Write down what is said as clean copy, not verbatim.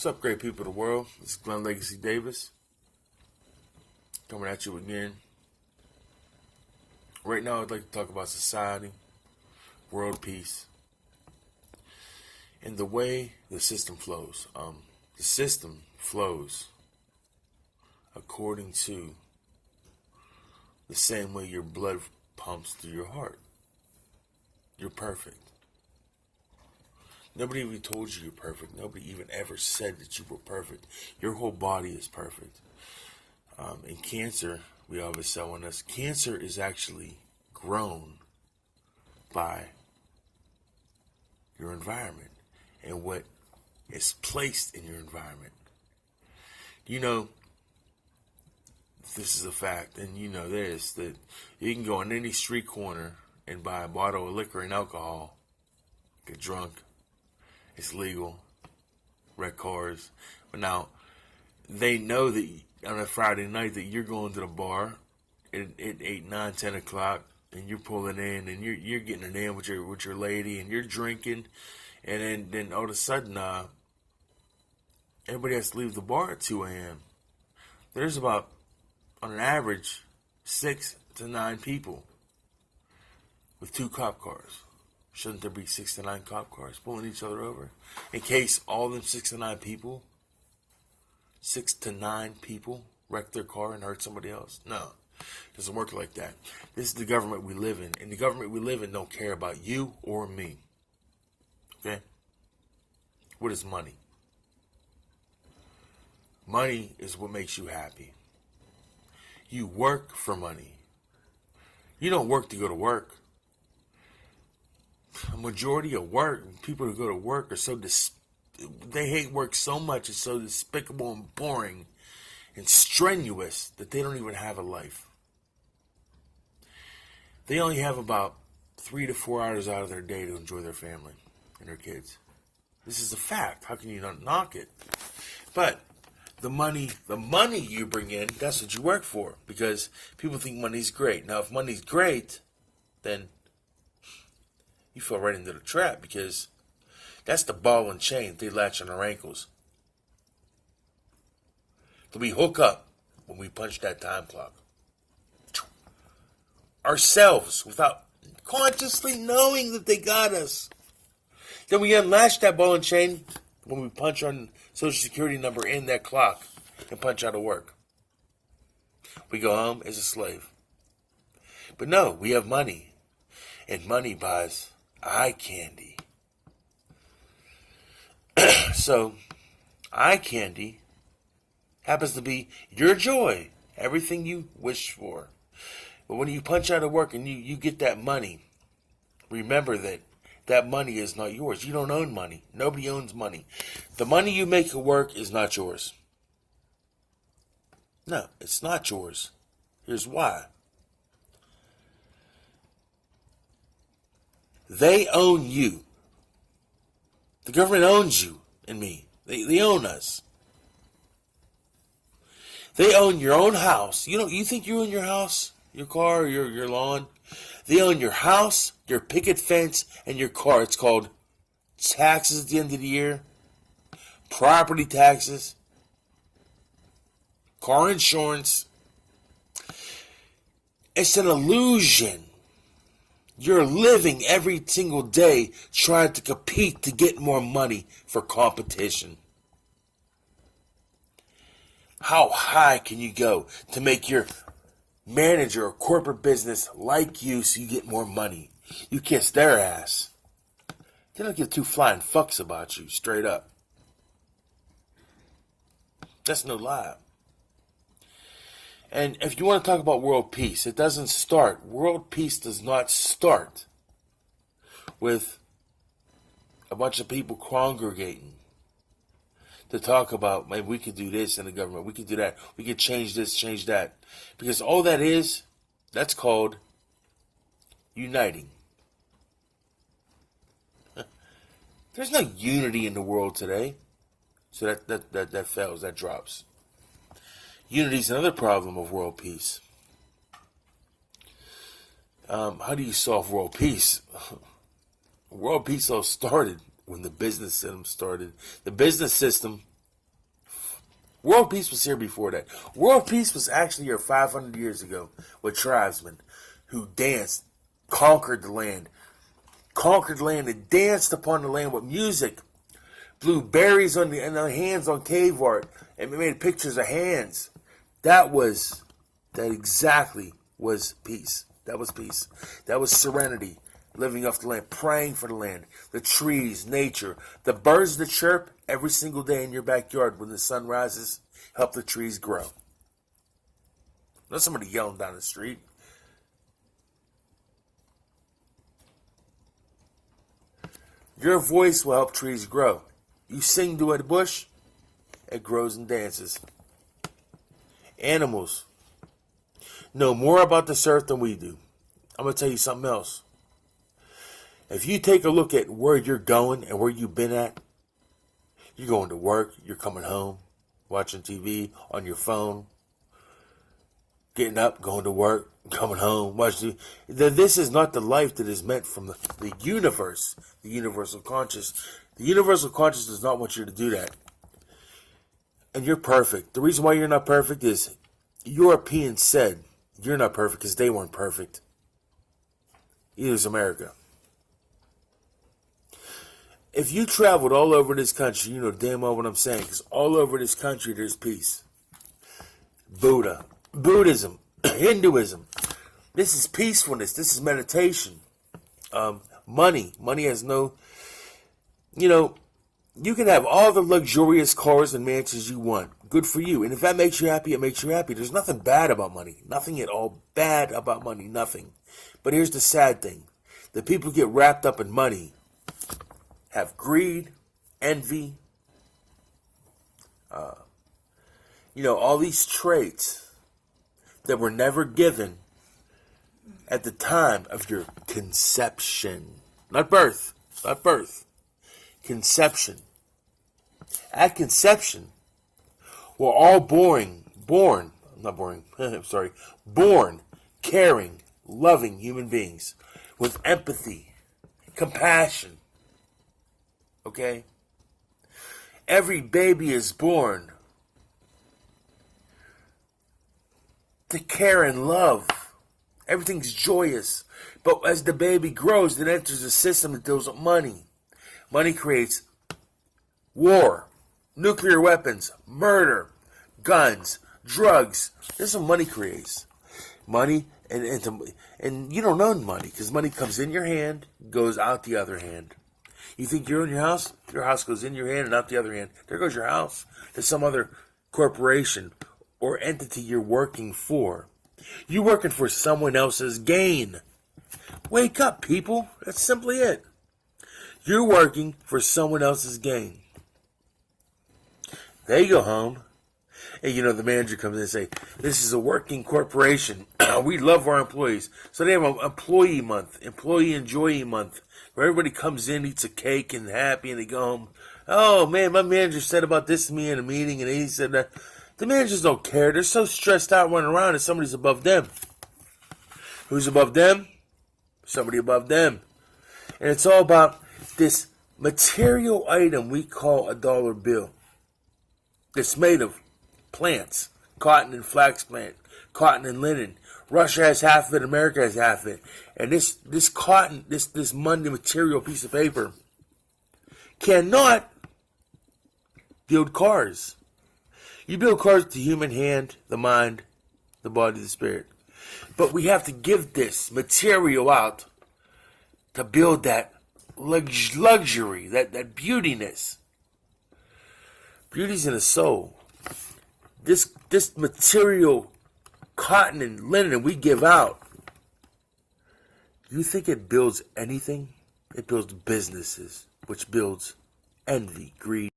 What's up, great people of the world? This is Glenn Legacy Davis coming at you again. Right now, I'd like to talk about society, world peace, and the way the system flows. The system flows according to the same way your blood pumps through your heart. You're perfect. Nobody even told you you're perfect. Nobody even ever said that you were perfect. Your whole body is perfect. And cancer, we always say on us, cancer is actually grown by your environment and what is placed in your environment. You know, this is a fact, and you know this, that you can go on any street corner and buy a bottle of liquor and alcohol, get drunk. It's legal, wreck cars. But now, they know that on a Friday night that you're going to the bar at 8, 9, 10 o'clock, and you're pulling in, and you're getting it in with your lady, and you're drinking, and then all of a sudden, everybody has to leave the bar at 2 a.m. There's about, on an average, 6 to 9 people with 2 cop cars. Shouldn't there be 6 to 9 cop cars pulling each other over? In case all them 6 to 9 people, 6 to 9 people wreck their car and hurt somebody else? No, it doesn't work like that. This is the government we live in. And the government we live in don't care about you or me. Okay? What is money? Money is what makes you happy. You work for money. You don't work to go to work. A majority of people who go to work are they hate work so much, it's so despicable and boring and strenuous that they don't even have a life. They only have about 3 to 4 hours out of their day to enjoy their family and their kids. This is a fact. How can you not knock it? But the money you bring in, that's what you work for, because people think money's great. Now, if money's great, then you fall right into the trap, because that's the ball and chain they latch on our ankles. So we hook up when we punch that time clock. Ourselves, without consciously knowing that they got us. Then we unlatch that ball and chain when we punch our social security number in that clock and punch out of work. We go home as a slave. But no, we have money. And money buys eye candy. So, eye candy happens to be your joy, everything you wish for. But when you punch out of work and you get that money, remember that money is not yours. You don't own money. Nobody owns money. The money you make at work is not yours. No, it's not yours. Here's why. They own you. The government owns you and me. They own us. They own your own house. You think you own your house, your car, your lawn? They own your house, your picket fence, and your car. It's called taxes at the end of the year, property taxes, car insurance. It's an illusion. You're living every single day trying to compete to get more money for competition. How high can you go to make your manager or corporate business like you so you get more money? You kiss their ass. They don't give 2 flying fucks about you, straight up. That's no lie. And if you want to talk about world peace, it doesn't start. World peace does not start with a bunch of people congregating to talk about, maybe we could do this in the government, we could do that, we could change this, change that. Because all that is, that's called uniting. There's no unity in the world today. So that fails, that drops. Unity is another problem of world peace. How do you solve world peace? World peace all started when the business system started. The business system World peace was here before that. World peace was actually here 500 years ago with tribesmen who danced, conquered the land, and danced upon the land with music, blew berries on the hands on cave art, and made pictures of hands. That exactly was peace. That was peace. That was serenity. Living off the land, praying for the land, the trees, nature, the birds that chirp every single day in your backyard when the sun rises, help the trees grow. Not somebody yelling down the street. Your voice will help trees grow. You sing to a bush, it grows and dances. Animals know more about this earth than we do. I'm going to tell you something else. If you take a look at where you're going and where you've been at, you're going to work, you're coming home, watching TV, on your phone, getting up, going to work, coming home, watching TV. This is not the life that is meant from the universe, the universal conscious. The universal conscious does not want you to do that. And you're perfect. The reason why you're not perfect is Europeans said you're not perfect because they weren't perfect. Either is America. If you traveled all over this country, you know damn well what I'm saying, because all over this country there's peace. Buddhism, Hinduism. This is peacefulness. This is meditation. Money has no, you can have all the luxurious cars and mansions you want. Good for you. And if that makes you happy, it makes you happy. There's nothing bad about money. Nothing at all bad about money. Nothing. But here's the sad thing. The people get wrapped up in money have greed, envy, all these traits that were never given at the time of your conception. Not birth. Conception. At conception, we're all born, caring, loving human beings with empathy, compassion. Okay? Every baby is born to care and love. Everything's joyous. But as the baby grows, it enters a system that deals with money. Money creates war, nuclear weapons, murder, guns, drugs. This is what money creates. Money, and you don't own money because money comes in your hand, goes out the other hand. You think you own your house goes in your hand and out the other hand. There goes your house to some other corporation or entity you're working for. You're working for someone else's gain. Wake up, people. That's simply it. You're working for someone else's gain. They go home, and the manager comes in and say, this is a working corporation. We love our employees. So they have an employee month, employee enjoyee month, where everybody comes in, eats a cake, and happy, and they go home. Oh, man, my manager said about this to me in a meeting, and he said that. The managers don't care. They're so stressed out running around that somebody's above them. Who's above them? Somebody above them. And it's all about this material item we call a dollar bill. It's made of plants, cotton and flax plant, cotton and linen. Russia has half of it, America has half of it. And this cotton, this money material piece of paper cannot build cars. You build cars with the human hand, the mind, the body, the spirit. But we have to give this material out to build that luxury, that beautiness. Beauty's in the soul. This material, cotton and linen we give out, you think it builds anything? It builds businesses, which builds envy, greed.